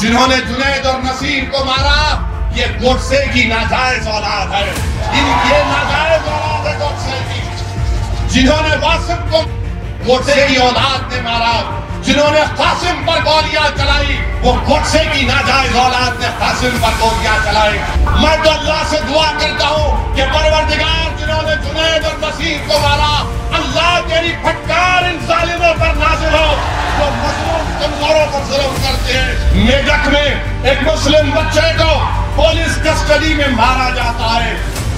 जिन्होंने जुनैद और नसीर को मारा, ये गोडसे की नाजायज औलाद है। ये नाजायज औलाद है गोडसे की। जिन्होंने वासिम को गोडसे की औलाद ने मारा, जिन्होंने कासिम पर गोलियां चलाई, वो गोडसे की नाजायज औलाद ने कासिम पर गोलियां चलाई। मैं तो अल्लाह से दुआ करता हूँ कि परवरदिगार जिन्होंने जुनैद और नसीर को मारा, अल्लाह तेरी फटकार इन जालिमों पर नाज़िल हो जो मजलूम कमजोरों पर जुल्म करते हैं। मेडक में एक मुस्लिम बच्चे को पुलिस कस्टडी में मारा जाता है,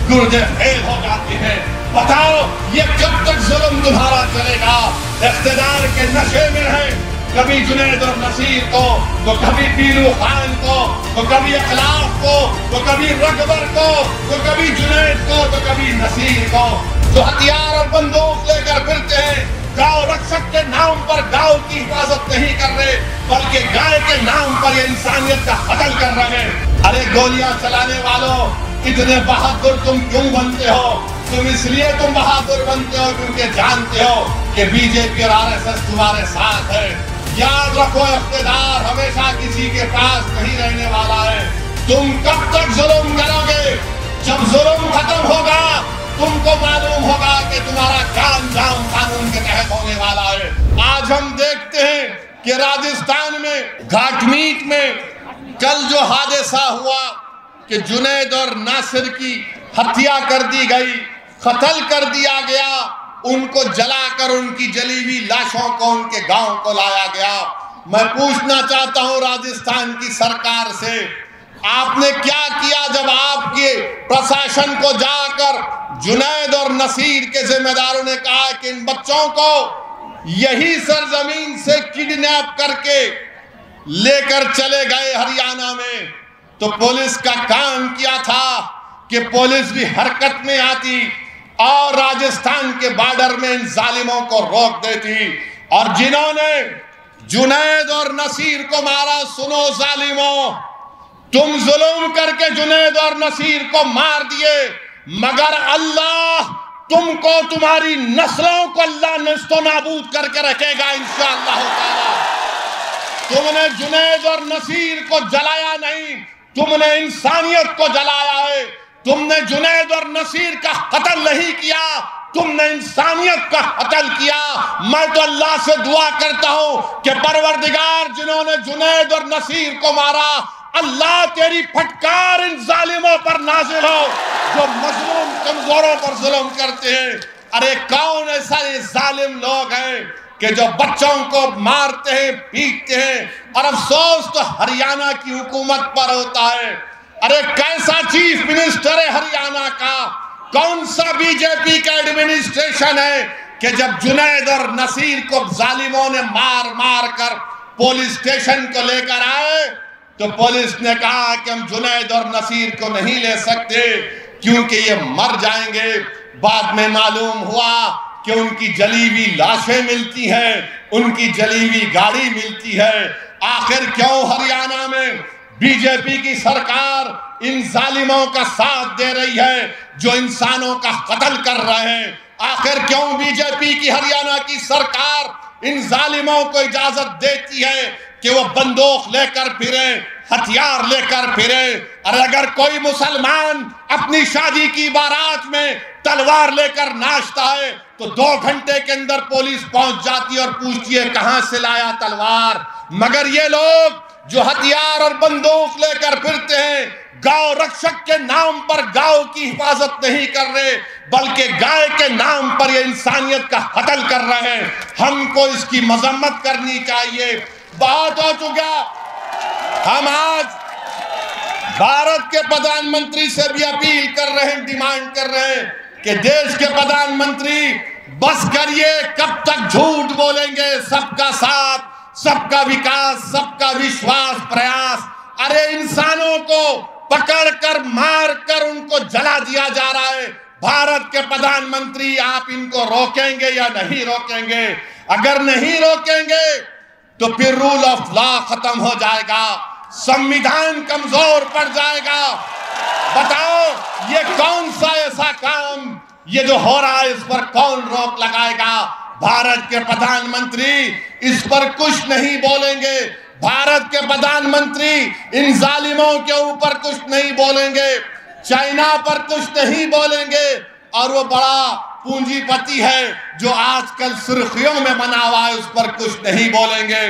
गुर्दे फेल हो जाते हैं। बताओ ये कब तक जुल्म तुम्हारा चलेगा? इख्तिदार के नशे में है, कभी जुनैद और नसीर को, तो कभी पीलू खान को, तो कभी अखलाफ को, तो कभी रकबर को, तो कभी जुनैद को, तो कभी नसीर को, जो हथियार और बंदूक लेकर फिरते हैं। गांव रक्षक के नाम पर गांव की हिफाजत नहीं कर रहे, बल्कि गाय के नाम पर ये इंसानियत का कत्ल कर रहे हैं। अरे गोलियां चलाने वालों, इतने बहादुर तुम क्यों बनते हो? तुम इसलिए बहादुर बनते हो क्योंकि जानते हो कि बीजेपी और आरएसएस तुम्हारे साथ है। याद रखो, इख्तिदार हमेशा किसी के पास नहीं रहने वाला है। तुम कब तक जुल्म करोगे? जब जुल्म खत्म होगा, तुमको मालूम होगा कि तुम्हारा काम जाम कानून के तहत होने वाला है। आज हम देखते हैं कि राजस्थान में घाटमीट में कल जो हादसा हुआ कि जुनैद और नासिर की हत्या कर दी गई, कत्ल कर दिया गया, उनको जलाकर उनकी जली हुई लाशों को उनके गांव को लाया गया। मैं पूछना चाहता हूं राजस्थान की सरकार से, आपने क्या किया जब आपके प्रशासन को जाकर जुनैद और नसीर के जिम्मेदारों ने कहा कि इन बच्चों को यही सरजमीन से किडनैप करके लेकर चले गए हरियाणा में, तो पुलिस का काम किया था कि पुलिस भी हरकत में आती और राजस्थान के बॉर्डर में इन जालिमों को रोक देती। और जिन्होंने जुनैद और नसीर को मारा, सुनो जालिमों, तुम जुल्म करके जुनैद और नसीर को मार दिए, मगर अल्लाह तुमको, तुम्हारी नस्लों को अल्लाह नस्तो नाबूद करके रखेगा इंशाअल्लाह ताला। तुमने जुनैद और नसीर को जलाया नहीं, तुमने इंसानियत को जलाया है। तुमने जुनैद और नसीर का कत्ल नहीं किया, तुमने इंसानियत का कत्ल किया। मैं तो अल्लाह से दुआ करता हूं कि परवरदिगार जिन्होंने जुनैद और नसीर को मारा, अल्लाह तेरी फटकार इन जालिमों पर नाजिल हो जो मजलूम कमजोरों पर जुल्म करते हैं। अरे कौन ऐसा ये जालिम लोग हैं कि जो बच्चों को मारते हैं, पीटते हैं, और अफसोस तो हरियाणा की हुकूमत पर होता है। अरे कैसा चीफ मिनिस्टर है हरियाणा का, कौन सा बीजेपी का एडमिनिस्ट्रेशन है कि जब जुनैद और नसीर को जालिमों ने मार मार कर पुलिस स्टेशन को लेकर आए, तो पुलिस ने कहा कि हम जुनैद और नसीर को नहीं ले सकते क्योंकि ये मर जाएंगे। बाद में मालूम हुआ कि उनकी जली हुई लाशें मिलती हैं, उनकी जली हुई गाड़ी मिलती है। आखिर क्यों हरियाणा में बीजेपी की सरकार इन जालिमों का साथ दे रही है जो इंसानों का कत्ल कर रहे हैं? आखिर क्यों बीजेपी की हरियाणा की सरकार इन जालिमों को इजाजत देती है कि वो बंदूक लेकर फिरे, हथियार लेकर फिरे? और अगर कोई मुसलमान अपनी शादी की बारात में तलवार लेकर नाचता है तो 2 घंटे के अंदर पुलिस पहुंच जाती है और पूछती है कहां से लाया तलवार। मगर ये लोग जो हथियार और बंदूक लेकर फिरते हैं, गांव रक्षक के नाम पर गांव की हिफाजत नहीं कर रहे, बल्कि गाय के नाम पर ये इंसानियत का कत्ल कर रहे हैं। हमको इसकी मजम्मत करनी चाहिए। बहुत हो चुका। हम आज भारत के प्रधानमंत्री से भी अपील कर रहे हैं, डिमांड कर रहे हैं कि देश के प्रधानमंत्री बस करिए, कब तक झूठ बोलेंगे? सबका साथ, सबका विकास, सबका विश्वास, प्रयास। अरे इंसानों को पकड़कर मारकर उनको जला दिया जा रहा है। भारत के प्रधानमंत्री, आप इनको रोकेंगे या नहीं रोकेंगे? अगर नहीं रोकेंगे तो फिर रूल ऑफ लॉ खत्म हो जाएगा, संविधान कमजोर पड़ जाएगा। बताओ ये कौन सा ऐसा काम ये जो हो रहा है, इस पर कौन रोक लगाएगा? भारत के प्रधानमंत्री इस पर कुछ नहीं बोलेंगे। بھارت کے پردھان منتری ان ظالموں کے اوپر کچھ نہیں بولیں گے، چائنا پر کچھ نہیں بولیں گے، اور وہ بڑا پونجی پتی ہے جو آج کل سرخیوں میں بنا ہوا ہے اس پر کچھ نہیں بولیں گے۔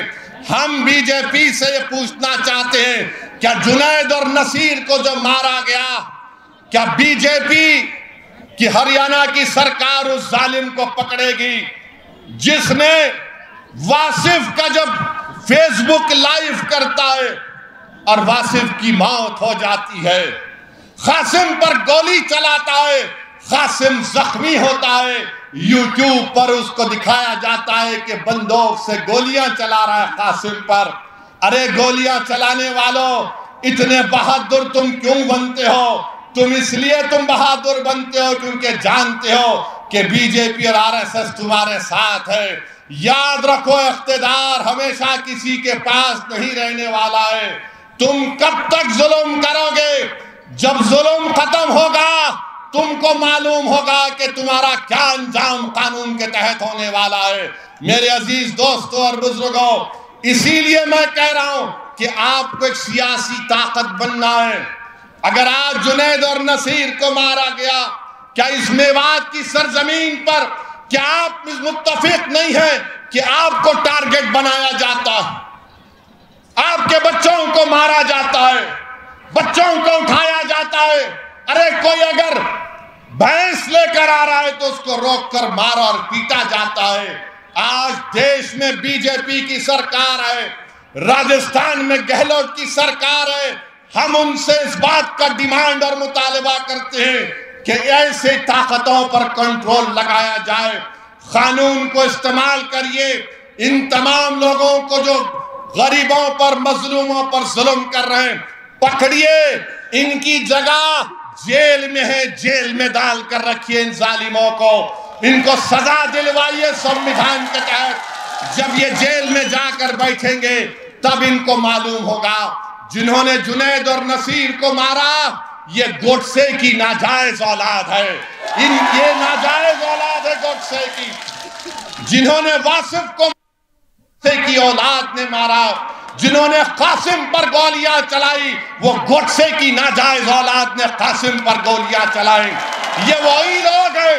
ہم بی جے پی سے یہ پوچھنا چاہتے ہیں، کیا جنید اور نصیر کو جو مارا گیا، کیا بی جے پی کی ہریانہ کی سرکار اس ظالم کو پکڑے گی جس نے واصف کا جب فیس بک لائیو کرتا ہے اور واصف کی موت ہو جاتی ہے، قاسم پر گولی چلاتا ہے، قاسم زخمی ہوتا ہے، یوٹیوب پر اس کو دکھایا جاتا ہے کہ بندوق سے گولیاں چلا رہا ہے قاسم پر۔ ارے گولیاں چلانے والوں، اتنے بہادر تم کیوں بنتے ہو؟ تم اس لیے بہادر بنتے ہو کیونکہ جانتے ہو کہ بی جے پی اور آر ایس ایس تمہارے ساتھ ہے۔ یاد رکھو، اقتدار ہمیشہ کسی کے پاس نہیں رہنے والا ہے۔ تم کب تک ظلم کرو گے؟ جب ظلم ختم ہوگا تم کو معلوم ہوگا کہ تمہارا کیا انجام قانون کے تحت ہونے والا ہے۔ میرے عزیز دوستوں اور بزرگوں، اسی لیے میں کہہ رہا ہوں کہ آپ کو ایک سیاسی طاقت بننا ہے۔ اگر آج جنید اور نصیر کو مارا گیا، کیا اس میوات کی سرزمین پر کیا آپ متفق نہیں ہیں کہ آپ کو ٹارگٹ بنایا جاتا ہے، آپ کے بچوں کو مارا جاتا ہے، بچوں کو اٹھایا جاتا ہے؟ ارے کوئی اگر بھینس لے کر آ رہا ہے تو اس کو روک کر مارا اور پیٹا جاتا ہے۔ آج دیش میں بی جے پی کی سرکار ہے، راجستھان میں گہلوٹ کی سرکار ہے۔ ہم ان سے اس بات کا ڈیمانڈ اور مطالبہ کرتے ہیں کہ ایسے طاقتوں پر کنٹرول لگایا جائے، قانون کو استعمال کریے، ان تمام لوگوں کو جو غریبوں پر مظلوموں پر ظلم کر رہے ہیں پکڑیے، ان کی جگہ جیل میں ہے، جیل میں ڈال کر رکھیے ان ظالموں کو، ان کو سزا دلوائیے سنویدھان کے تحت۔ جب یہ جیل میں جا کر بیٹھیں گے تب ان کو معلوم ہوگا جنہوں نے جنید اور نصیر کو مارا یہ گوڈسے کی ناجائز اولاد ہے، یہ ناجائز اولاد ہے گوڈسے کی۔ جنہوں نے واصف کو گوڈسے کی اولاد نے مارا، جنہوں نے قاسم پر گولیاں چلائی، وہ گوڈسے کی ناجائز اولاد نے قاسم پر گولیاں چلائی۔ یہ وہی لوگ ہیں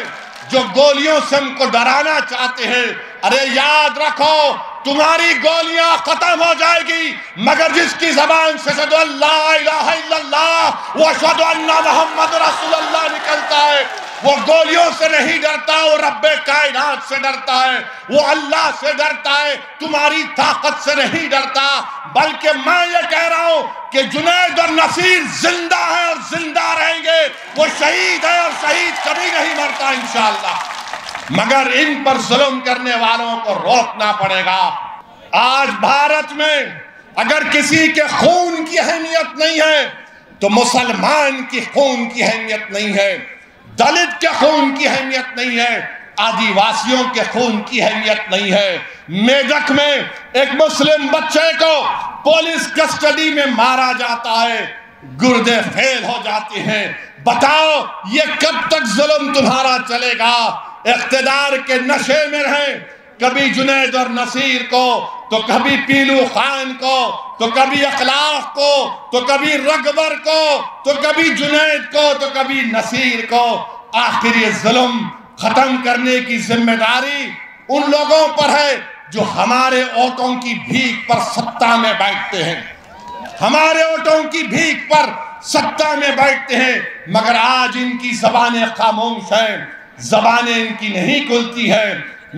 جو گولیوں سے ہم کو ڈرانا چاہتے ہیں۔ ارے یاد رکھو، تمہاری گولیاں ختم ہو جائے گی مگر جس کی زبان سے اشہدو ان لا الہ الا اللہ و اشہدو ان محمد رسول اللہ نکلتا ہے، وہ گولیوں سے نہیں ڈرتا، وہ رب کائنات سے ڈرتا ہے، وہ اللہ سے ڈرتا ہے، تمہاری طاقت سے نہیں ڈرتا۔ بلکہ میں یہ کہہ رہا ہوں کہ جنید اور نصیر زندہ ہیں اور زندہ رہیں گے، وہ شہید ہے اور شہید کبھی نہیں مرتا انشاءاللہ، مگر ان پر ظلم کرنے والوں کو روکنا پڑے گا۔ آج بھارت میں اگر کسی کے خون کی اہمیت نہیں ہے تو مسلمان کی خون کی اہمیت نہیں ہے، دلت کے خون کی اہمیت نہیں ہے، آدیواسیوں کے خون کی اہمیت نہیں ہے۔ میدک میں ایک مسلم بچے کو پولیس کسٹڈی میں مارا جاتا ہے، گردے فیل ہو جاتے ہیں۔ بتاؤ یہ کب تک ظلم تمہارا چلے گا؟ اقتدار کے نشے میں رہیں، کبھی جنید اور نصیر کو، تو کبھی پیلو خان کو، تو کبھی اخلاق کو، تو کبھی رگبر کو، تو کبھی جنید کو، تو کبھی نصیر کو۔ آخر یہ ظلم ختم کرنے کی ذمہ داری ان لوگوں پر ہے جو ہمارے ووٹوں کی بھیک پر سطح میں بیٹھتے ہیں، ہمارے ووٹوں کی بھیک پر سطح میں بیٹھتے ہیں، مگر آج ان کی زبانیں خاموش ہیں، زبانیں ان کی نہیں کھلتی ہیں۔